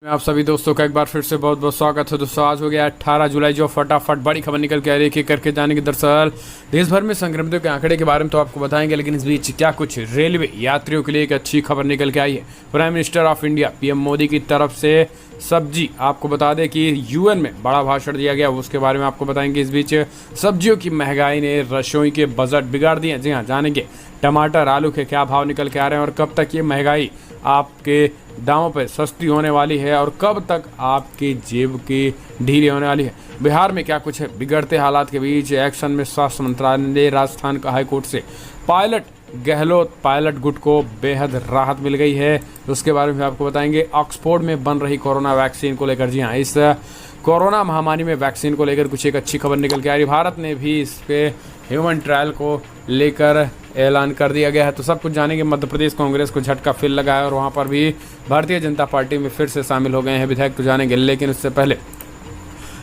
मैं आप सभी दोस्तों का एक बार फिर से बहुत बहुत स्वागत है। दोस्तों आज हो गया 18 जुलाई, जो फटाफट बड़ी खबर निकल के आ रही है करके जाने की। दरअसल देश भर में संक्रमितों के आंकड़े के बारे में तो आपको बताएंगे, लेकिन इस बीच क्या कुछ रेलवे यात्रियों के लिए एक अच्छी खबर निकल के आई है। Prime minister of India PM Modi की तरफ से सब्जी, आपको बता दें कि यूएन में बड़ा भाषण दिया गया, उसके बारे में आपको बताएंगे। इस बीच सब्जियों की महंगाई ने रसोई के बजट बिगाड़ दिए। जी हाँ, जानेंगे टमाटर आलू के क्या भाव निकल के आ रहे हैं और कब तक ये महंगाई आपके दामों पर सस्ती होने वाली है और कब तक आपकी जेब की ढीली होने वाली है। बिहार में क्या कुछ है, बिगड़ते हालात के बीच एक्शन में स्वास्थ्य मंत्रालय ने राजस्थान का हाईकोर्ट से गहलोत पायलट गुट को बेहद राहत मिल गई है। उसके बारे में आपको बताएंगे। ऑक्सफोर्ड में बन रही कोरोना वैक्सीन को लेकर, जी हाँ, इस कोरोना महामारी में वैक्सीन को लेकर कुछ एक अच्छी खबर निकल के आ रही। भारत ने भी इस पे ह्यूमन ट्रायल को लेकर ऐलान कर दिया गया है। तो सब कुछ जानेंगे। मध्य प्रदेश कांग्रेस को झटका फिर लगा है और वहाँ पर भी भारतीय जनता पार्टी में फिर से शामिल हो गए हैं विधायक, तो जानेंगे। लेकिन उससे पहले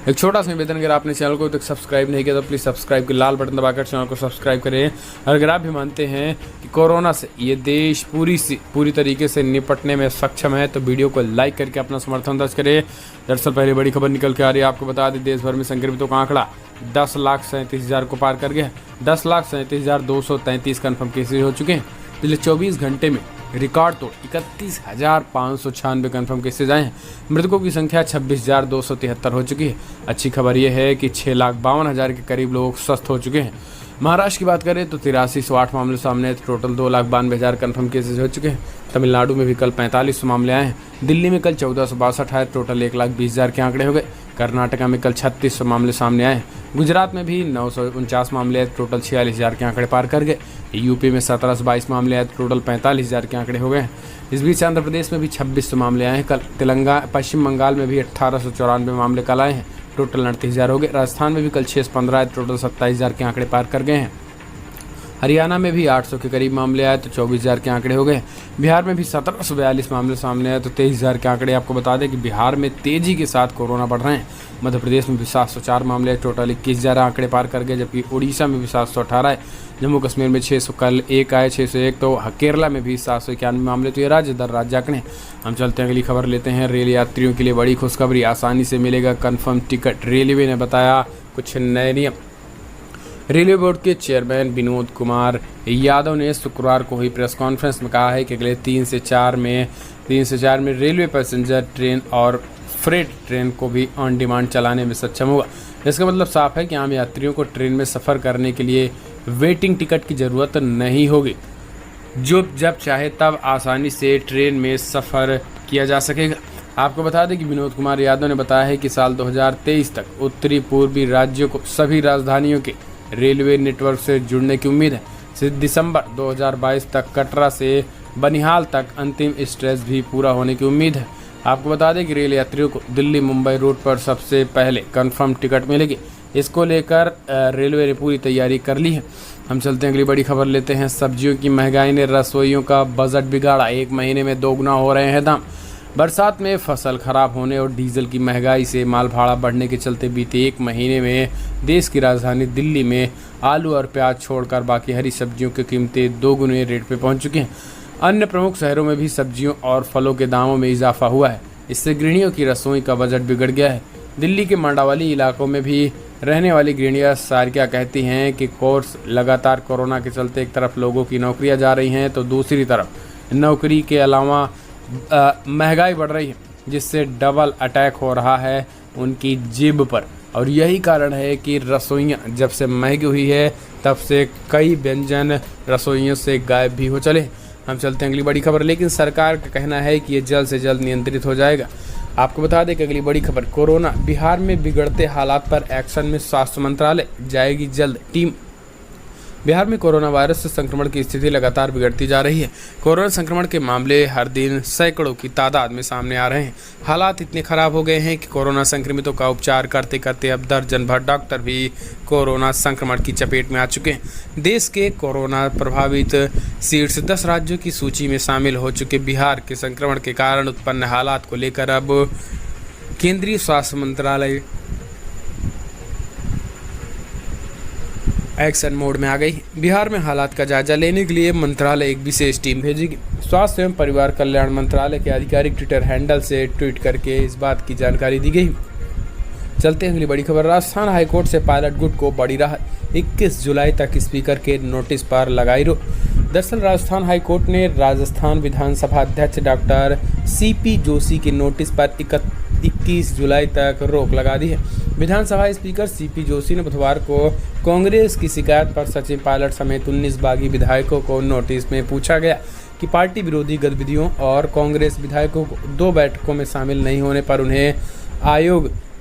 एक छोटा सा निवेदन, अगर आपने चैनल को तक सब्सक्राइब नहीं किया तो प्लीज़ सब्सक्राइब के लाल बटन दबाकर चैनल को सब्सक्राइब करें। और अगर आप भी मानते हैं कि कोरोना से ये देश पूरी तरीके से निपटने में सक्षम है तो वीडियो को लाइक करके अपना समर्थन दर्ज करें। दरअसल पहले बड़ी खबर निकल के आ रही है। आपको बता दें, देश भर में संक्रमितों का आंकड़ा 10,37,000 को पार कर गया। 10,37,233 कन्फर्म केसेज हो चुके हैं। पिछले 24 घंटे में रिकॉर्ड तोड़ 31,596 कन्फर्म केसेज आए हैं। मृतकों की संख्या 26,273 हो चुकी है। अच्छी खबर यह है कि 6,52,000 के करीब लोग स्वस्थ हो चुके हैं। महाराष्ट्र की बात करें तो 8308 मामले सामने आए, टोटल 2,92,000 कन्फर्म केसेज हो चुके हैं। तमिलनाडु में भी कल 4500 मामले आए हैं। दिल्ली में कल 1462 आए, टोटल 1,20,000 के आंकड़े हो गए। कर्नाटका में कल 3600 मामले सामने आए। गुजरात में भी 949 मामले आए, टोटल 46,000 के आंकड़े पार कर गए। यूपी में 1722 मामले आए, टोटल 45,000 के आंकड़े हो गए। इस बीच आंध्र प्रदेश में भी 2600 मामले आए हैं कल। पश्चिम बंगाल में भी 1894 मामले कल आए हैं, टोटल 38,000 हो गए। राजस्थान में भी कल 615 आए, टोटल 27,000 के आंकड़े पार कर गए हैं। हरियाणा में भी 800 के करीब मामले आए तो 24,000 के आंकड़े हो गए। बिहार में भी 1742 मामले सामने आए तो 23,000 के आंकड़े। आपको बता दें कि बिहार में तेजी के साथ कोरोना बढ़ रहे हैं। मध्य प्रदेश में भी 704 मामले आए, टोटल 21,000 आंकड़े पार कर गए। जबकि उड़ीसा में भी 718 आए, जम्मू कश्मीर में 600 कल 1 आए, 601। तो केरला में भी 791 मामले। तो ये राज्य दर राज्य आंकड़े। हम चलते हैं, अगली खबर लेते हैं। रेल यात्रियों के लिए बड़ी खुशखबरी, आसानी से मिलेगा कन्फर्म टिकट। रेलवे ने बताया कुछ नए नियम। रेलवे बोर्ड के चेयरमैन विनोद कुमार यादव ने शुक्रवार को हुई प्रेस कॉन्फ्रेंस में कहा है कि अगले 3 से 4 में रेलवे पैसेंजर ट्रेन और फ्रेट ट्रेन को भी ऑन डिमांड चलाने में सक्षम होगा। इसका मतलब साफ है कि आम यात्रियों को ट्रेन में सफ़र करने के लिए वेटिंग टिकट की ज़रूरत नहीं होगी, जो जब चाहे तब आसानी से ट्रेन में सफ़र किया जा सकेगा। आपको बता दें कि विनोद कुमार यादव ने बताया है कि साल 2023 तक उत्तरी पूर्वी राज्यों को सभी राजधानियों के रेलवे नेटवर्क से जुड़ने की उम्मीद है। दिसंबर 2022 तक कटरा से बनिहाल तक अंतिम स्टेज भी पूरा होने की उम्मीद है। आपको बता दें कि रेल यात्रियों को दिल्ली मुंबई रूट पर सबसे पहले कंफर्म टिकट मिलेगी। इसको लेकर रेलवे ने पूरी तैयारी कर ली है। हम चलते हैं, अगली बड़ी खबर लेते हैं। सब्जियों की महंगाई ने रसोइयों का बजट बिगाड़ा, 1 महीने में दोगुना हो रहे हैं दाम। बरसात में फसल खराब होने और डीजल की महंगाई से माल भाड़ा बढ़ने के चलते बीते 1 महीने में देश की राजधानी दिल्ली में आलू और प्याज छोड़कर बाकी हरी सब्जियों की कीमतें दोगुने रेट पे पहुंच चुकी हैं। अन्य प्रमुख शहरों में भी सब्जियों और फलों के दामों में इजाफा हुआ है। इससे गृहिणियों की रसोई का बजट बिगड़ गया है। दिल्ली के मंडावाली इलाकों में भी रहने वाली गृहिणियां सारिका कहती हैं कि कोर्स लगातार कोरोना के चलते एक तरफ लोगों की नौकरियां जा रही हैं तो दूसरी तरफ नौकरी के अलावा महंगाई बढ़ रही है, जिससे डबल अटैक हो रहा है उनकी जेब पर। और यही कारण है कि रसोइयाँ जब से महंगी हुई है तब से कई व्यंजन रसोइयों से गायब भी हो चले। हम चलते हैं, अगली बड़ी खबर। लेकिन सरकार का कहना है कि ये जल्द से जल्द नियंत्रित हो जाएगा। आपको बता दें कि अगली बड़ी खबर, कोरोना बिहार में बिगड़ते हालात पर एक्शन में स्वास्थ्य मंत्रालय जाएगी जल्द टीम। बिहार में कोरोना वायरस से संक्रमण की स्थिति लगातार बिगड़ती जा रही है। कोरोना संक्रमण के मामले हर दिन सैकड़ों की तादाद में सामने आ रहे हैं। हालात इतने खराब हो गए हैं कि कोरोना संक्रमितों का उपचार करते करते अब दर्जन भर डॉक्टर भी कोरोना संक्रमण की चपेट में आ चुके हैं। देश के कोरोना प्रभावित शीर्ष 10 राज्यों की सूची में शामिल हो चुके बिहार के संक्रमण के कारण उत्पन्न हालात को लेकर अब केंद्रीय स्वास्थ्य मंत्रालय एक्शन मोड में आ गई। बिहार में हालात का जायजा लेने के लिए मंत्रालय एक विशेष टीम भेजेगी। स्वास्थ्य एवं परिवार कल्याण मंत्रालय के आधिकारिक ट्विटर हैंडल से ट्वीट करके इस बात की जानकारी दी गई। चलते हैं अगली बड़ी खबर। राजस्थान हाईकोर्ट से पायलट गुट को बड़ी राहत, 21 जुलाई तक स्पीकर के नोटिस पर लगाई रोक। दरअसल राजस्थान हाईकोर्ट ने राजस्थान विधानसभा अध्यक्ष डॉक्टर सीपी जोशी के नोटिस पर 21 जुलाई तक रोक लगा दी है। विधानसभा स्पीकर सीपी जोशी ने बुधवार को कांग्रेस की शिकायत पर सचिन पायलट समेत 19 बागी विधायकों को नोटिस में पूछा गया कि पार्टी विरोधी गतिविधियों और कांग्रेस विधायकों को 2 बैठकों में शामिल नहीं होने पर उन्हें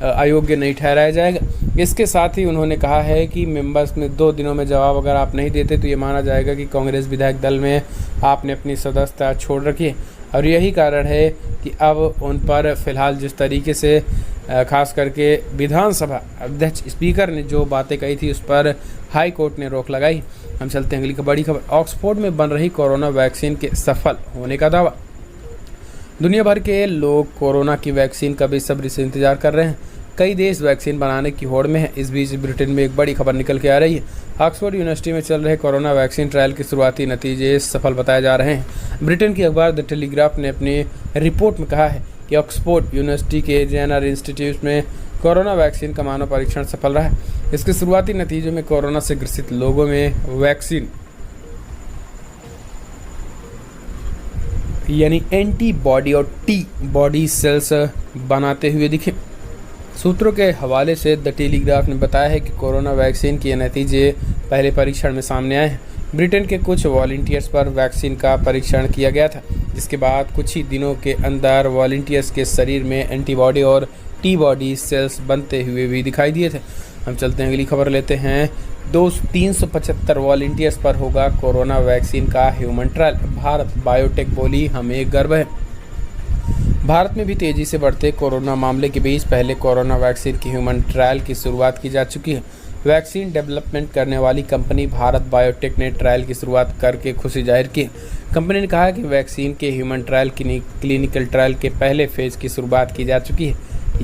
अयोग्य नहीं ठहराया जाएगा। इसके साथ ही उन्होंने कहा है कि मेंबर्स में 2 दिनों में जवाब अगर आप नहीं देते तो ये माना जाएगा कि कांग्रेस विधायक दल में आपने अपनी सदस्यता छोड़ रखी है और यही कारण है कि अब उन पर फिलहाल जिस तरीके से खास करके विधानसभा अध्यक्ष स्पीकर ने जो बातें कही थी उस पर हाई कोर्ट ने रोक लगाई। हम चलते हैं अगली बड़ी खबर। ऑक्सफोर्ड में बन रही कोरोना वैक्सीन के सफल होने का दावा। दुनिया भर के लोग कोरोना की वैक्सीन का बेसब्री से इंतजार कर रहे हैं। कई देश वैक्सीन बनाने की होड़ में है। इस बीच ब्रिटेन में एक बड़ी खबर निकल के आ रही है। ऑक्सफोर्ड यूनिवर्सिटी में चल रहे कोरोना वैक्सीन ट्रायल के शुरुआती नतीजे सफल बताए जा रहे हैं। ब्रिटेन की अखबार द टेलीग्राफ ने अपनी रिपोर्ट में कहा है कि ऑक्सफोर्ड यूनिवर्सिटी के जेएनआर इंस्टीट्यूट में कोरोना वैक्सीन का मानव परीक्षण सफल रहा है। इसके शुरुआती नतीजों में कोरोना से ग्रसित लोगों में वैक्सीन यानी एंटीबॉडी और टी बॉडी सेल्स बनाते हुए दिखे। सूत्रों के हवाले से द टेलीग्राफ ने बताया है कि कोरोना वैक्सीन के नतीजे पहले परीक्षण में सामने आए हैं। ब्रिटेन के कुछ वॉलंटियर्स पर वैक्सीन का परीक्षण किया गया था, जिसके बाद कुछ ही दिनों के अंदर वॉलंटियर्स के शरीर में एंटीबॉडी और टी बॉडी सेल्स बनते हुए भी दिखाई दिए थे। हम चलते हैं अगली खबर लेते हैं। 375 वॉलंटियर्स पर होगा कोरोना वैक्सीन का ह्यूमन ट्रायल। भारत बायोटेक बोली हमें गर्व है। भारत में भी तेजी से बढ़ते कोरोना मामले के बीच पहले कोरोना वैक्सीन की ह्यूमन ट्रायल की शुरुआत की जा चुकी है। वैक्सीन डेवलपमेंट करने वाली कंपनी भारत बायोटेक ने ट्रायल की शुरुआत करके खुशी जाहिर की। कंपनी ने कहा कि वैक्सीन के ह्यूमन ट्रायल क्लिनिकल ट्रायल के पहले फेज की शुरुआत की जा चुकी है।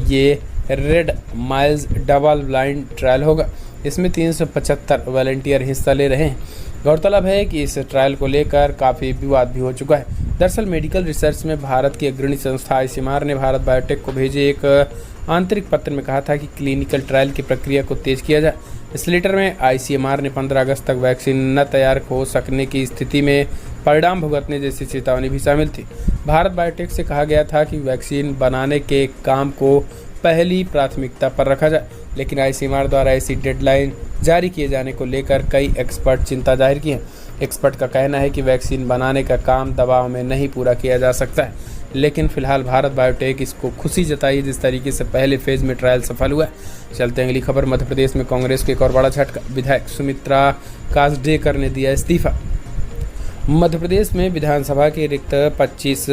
ये red miles double blind trial होगा। इसमें 375 वॉलंटियर हिस्सा ले रहे हैं। गौरतलब है कि इस ट्रायल को लेकर काफ़ी विवाद भी हो चुका है। दरअसल मेडिकल रिसर्च में भारत की अग्रणी संस्था आईसीएमआर ने भारत बायोटेक को भेजे एक आंतरिक पत्र में कहा था कि क्लिनिकल ट्रायल की प्रक्रिया को तेज किया जाए। इस लेटर में आईसीएमआर ने 15 अगस्त तक वैक्सीन न तैयार हो सकने की स्थिति में परिणाम भुगतने जैसी चेतावनी भी शामिल थी। भारत बायोटेक से कहा गया था कि वैक्सीन बनाने के काम को पहली प्राथमिकता पर रखा जाए, लेकिन आईसीएमआर द्वारा ऐसी डेडलाइन जारी किए जाने को लेकर कई एक्सपर्ट चिंता जाहिर की है। एक्सपर्ट का कहना है कि वैक्सीन बनाने का काम दबाव में नहीं पूरा किया जा सकता है, लेकिन फिलहाल भारत बायोटेक इसको खुशी जताई जिस तरीके से पहले फेज में ट्रायल सफल हुआ। चलते हैं अगली खबर। मध्य प्रदेश में कांग्रेस के एक और बड़ा झटका। विधायक सुमित्रा कासडेकर ने दिया इस्तीफा। मध्य प्रदेश में विधानसभा के रिक्त 25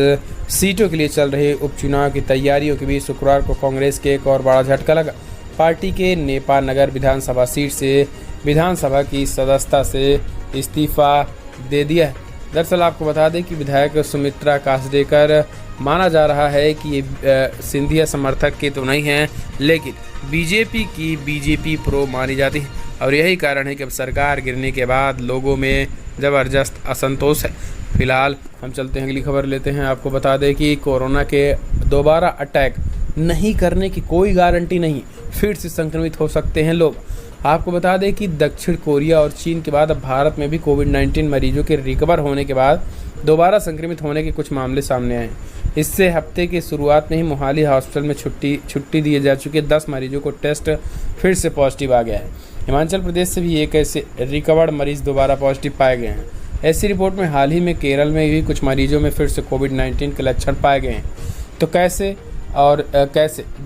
सीटों के लिए चल रहे उपचुनाव की तैयारियों के बीच शुक्रवार को कांग्रेस के एक और बड़ा झटका लगा। पार्टी के नेपा नगर विधानसभा सीट से विधानसभा की सदस्यता से इस्तीफा दे दिया है। दरअसल आपको बता दें कि विधायक सुमित्रा कासडेकर माना जा रहा है कि ये सिंधिया समर्थक के तो नहीं हैं, लेकिन बीजेपी प्रो मानी जाती है और यही कारण है कि अब सरकार गिरने के बाद लोगों में ज़बरदस्त असंतोष है। फिलहाल हम चलते हैं अगली खबर लेते हैं। आपको बता दें कि कोरोना के दोबारा अटैक नहीं करने की कोई गारंटी नहीं, फिर से संक्रमित हो सकते हैं लोग। आपको बता दें कि दक्षिण कोरिया और चीन के बाद अब भारत में भी कोविड-19 मरीजों के रिकवर होने के बाद दोबारा संक्रमित होने के कुछ मामले सामने आए। इससे हफ्ते की शुरुआत में ही मोहाली हॉस्पिटल में छुट्टी दिए जा चुके 10 मरीजों को टेस्ट फिर से पॉजिटिव आ गया है। हिमाचल प्रदेश से भी एक ऐसे रिकवर्ड मरीज दोबारा पॉजिटिव पाए गए हैं। ऐसी रिपोर्ट में हाल ही में केरल में भी कुछ मरीजों में फिर से कोविड-19 के लक्षण पाए गए हैं। तो कैसे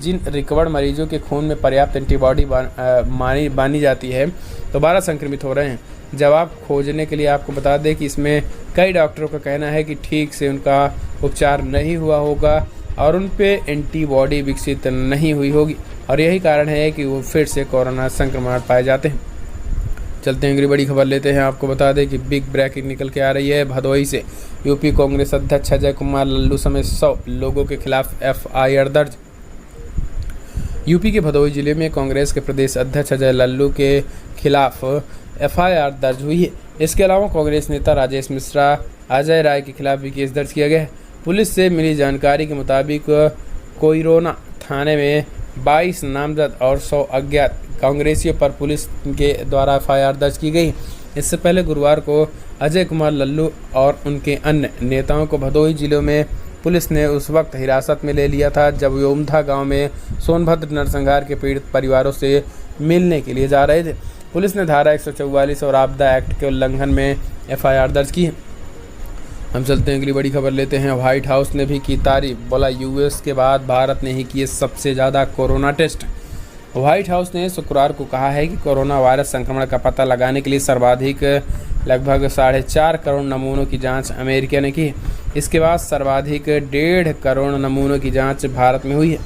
जिन रिकवर्ड मरीजों के खून में पर्याप्त एंटीबॉडी मानी जाती है दोबारा संक्रमित हो रहे हैं। जवाब खोजने के लिए आपको बता दें कि इसमें कई डॉक्टरों का कहना है कि ठीक से उनका उपचार नहीं हुआ होगा और उन पे एंटीबॉडी विकसित नहीं हुई होगी और यही कारण है कि वो फिर से कोरोना संक्रमण पाए जाते हैं। चलते हैं अगली बड़ी खबर लेते हैं। आपको बता दें कि बिग ब्रेकिंग निकल के आ रही है भदोही से। यूपी कांग्रेस अध्यक्ष अजय कुमार लल्लू समेत 100 लोगों के खिलाफ एफआईआर दर्ज। यूपी के भदोही जिले में कांग्रेस के प्रदेश अध्यक्ष अजय लल्लू के खिलाफ FIR दर्ज हुई है। इसके अलावा कांग्रेस नेता राजेश मिश्रा, अजय राय के खिलाफ भी केस दर्ज किया गया है। पुलिस से मिली जानकारी के मुताबिक कोइरोना थाने में 22 नामजद और 100 अज्ञात कांग्रेसियों पर पुलिस के द्वारा FIR दर्ज की गई। इससे पहले गुरुवार को अजय कुमार लल्लू और उनके अन्य नेताओं को भदोही जिले में पुलिस ने उस वक्त हिरासत में ले लिया था जब वे उमधा गांव में सोनभद्र नरसंहार के पीड़ित परिवारों से मिलने के लिए जा रहे थे। पुलिस ने धारा 144 और आपदा एक्ट के उल्लंघन में FIR दर्ज की है। हम चलते हैं अगली बड़ी खबर लेते हैं। व्हाइट हाउस ने भी की तारीफ, बोला US के बाद भारत ने ही किए सबसे ज़्यादा कोरोना टेस्ट। व्हाइट हाउस ने शुक्रवार को कहा है कि कोरोना वायरस संक्रमण का पता लगाने के लिए सर्वाधिक लगभग 4.5 करोड़ नमूनों की जांच अमेरिका ने की। इसके बाद सर्वाधिक 1.5 करोड़ नमूनों की जांच भारत में हुई है।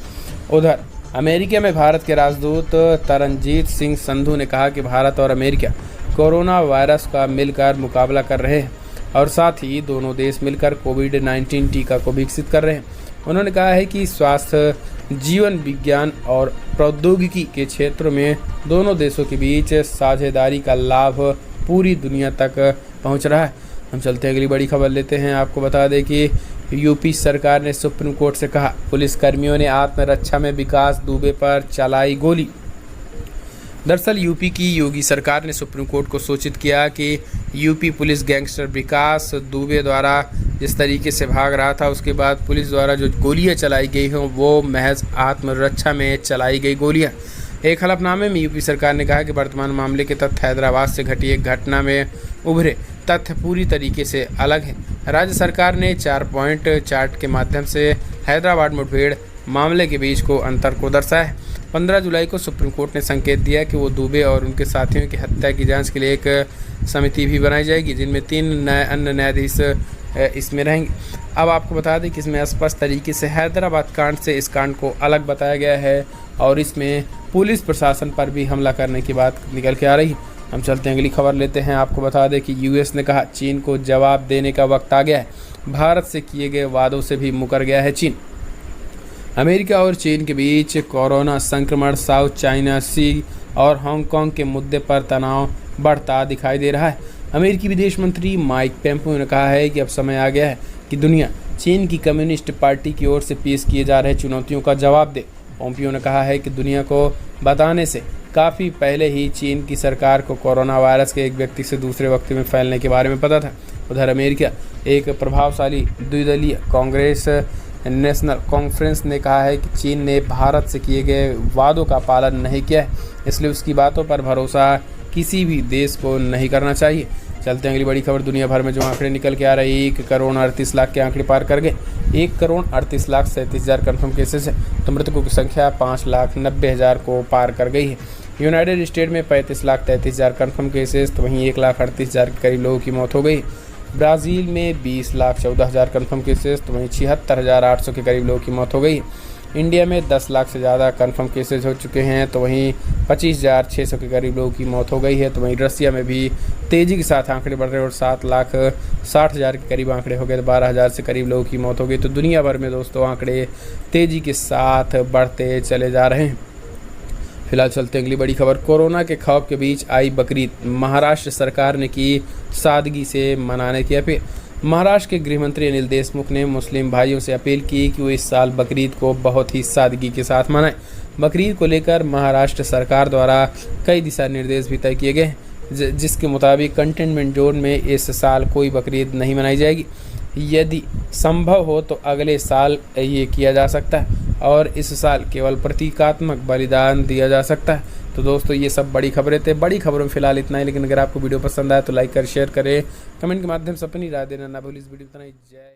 उधर अमेरिका में भारत के राजदूत तरनजीत सिंह संधू ने कहा कि भारत और अमेरिका कोरोना वायरस का मिलकर मुकाबला कर रहे हैं और साथ ही दोनों देश मिलकर कोविड-19 टीका को विकसित कर रहे हैं। उन्होंने कहा है कि स्वास्थ्य, जीवन विज्ञान और प्रौद्योगिकी के क्षेत्रों में दोनों देशों के बीच साझेदारी का लाभ पूरी दुनिया तक पहुंच रहा है। हम चलते हैं अगली बड़ी खबर लेते हैं। आपको बता दें कि यूपी सरकार ने सुप्रीम कोर्ट से कहा, पुलिसकर्मियों ने आत्मरक्षा में विकास दुबे पर चलाई गोली। दरअसल यूपी की योगी सरकार ने सुप्रीम कोर्ट को सूचित किया कि यूपी पुलिस गैंगस्टर विकास दुबे द्वारा जिस तरीके से भाग रहा था, उसके बाद पुलिस द्वारा जो गोलियां चलाई गई हों वो महज आत्मरक्षा में चलाई गई गोलियां। एक हलफनामे में यूपी सरकार ने कहा कि वर्तमान मामले के तथ्य हैदराबाद से घटी एक घटना में उभरे तथ्य पूरी तरीके से अलग है। राज्य सरकार ने 4 पॉइंट चार्ट के माध्यम से हैदराबाद मुठभेड़ मामले के बीच को अंतर को दर्शाया है। 15 जुलाई को सुप्रीम कोर्ट ने संकेत दिया कि वो दुबे और उनके साथियों की हत्या की जांच के लिए एक समिति भी बनाई जाएगी जिनमें 3 अन्य न्यायाधीश इसमें रहेंगे। अब आपको बता दें कि इसमें स्पष्ट तरीके से हैदराबाद कांड से इस कांड को अलग बताया गया है और इसमें पुलिस प्रशासन पर भी हमला करने की बात निकल के आ रही है। हम चलते हैं अगली खबर लेते हैं। आपको बता दें कि US ने कहा, चीन को जवाब देने का वक्त आ गया है। भारत से किए गए वादों से भी मुकर गया है चीन। अमेरिका और चीन के बीच कोरोना संक्रमण, साउथ चाइना सी और हांगकांग के मुद्दे पर तनाव बढ़ता दिखाई दे रहा है। अमेरिकी विदेश मंत्री माइक पोम्पियो ने कहा है कि अब समय आ गया है कि दुनिया चीन की कम्युनिस्ट पार्टी की ओर से पेश किए जा रहे चुनौतियों का जवाब दे। पोम्पियो ने कहा है कि दुनिया को बताने से काफ़ी पहले ही चीन की सरकार को कोरोना वायरस के एक व्यक्ति से दूसरे व्यक्ति में फैलने के बारे में पता था। उधर अमेरिका एक प्रभावशाली द्विदलीय कांग्रेस नेशनल कॉन्फ्रेंस ने कहा है कि चीन ने भारत से किए गए वादों का पालन नहीं किया है, इसलिए उसकी बातों पर भरोसा किसी भी देश को नहीं करना चाहिए। चलते हैं अगली बड़ी खबर। दुनिया भर में जो आंकड़े निकल के आ रहे हैं 1 करोड़ 38 लाख के आंकड़े पार कर गए। 1 करोड़ 38 लाख 37 हज़ार कन्फर्म केसेस है तो मृतकों की संख्या 5,90,000 को पार कर गई है। यूनाइटेड स्टेट में 35,33,000 कन्फर्म केसेस तो वहीं 1,38,000 के करीब लोगों की मौत हो गई। ब्राज़ील में 20,14,000 कन्फर्म केसेस तो वहीं 76,800 के करीब लोगों की मौत हो गई। इंडिया में 10 लाख से ज़्यादा कन्फर्म केसेस हो चुके हैं तो वहीं 25,600 के करीब लोगों की मौत हो गई है। तो वहीं रसिया में भी तेज़ी के साथ आंकड़े बढ़ रहे और 7,60,000 के करीब आंकड़े हो गए तो 12,000 से करीब लोगों की मौत हो गई। तो दुनिया भर में दोस्तों आंकड़े तेज़ी के साथ बढ़ते चले जा रहे हैं। फिलहाल चलते अगली बड़ी खबर। कोरोना के खौफ के बीच आई बकरीद, महाराष्ट्र सरकार ने की सादगी से मनाने की अपील। महाराष्ट्र के गृह मंत्री अनिल देशमुख ने मुस्लिम भाइयों से अपील की कि वो इस साल बकरीद को बहुत ही सादगी के साथ मनाएं। बकरीद को लेकर महाराष्ट्र सरकार द्वारा कई दिशा निर्देश भी तय किए गए हैं जिसके मुताबिक कंटेनमेंट जोन में इस साल कोई बकरीद नहीं मनाई जाएगी। यदि संभव हो तो अगले साल ये किया जा सकता है और इस साल केवल प्रतीकात्मक बलिदान दिया जा सकता है। तो दोस्तों ये सब बड़ी खबरें थे। बड़ी खबरों में फिलहाल इतना ही, लेकिन अगर आपको वीडियो पसंद आया तो लाइक कर शेयर करें, कमेंट के माध्यम से अपनी राय देना ना भूलिए। इस वीडियो को इतना ही। जय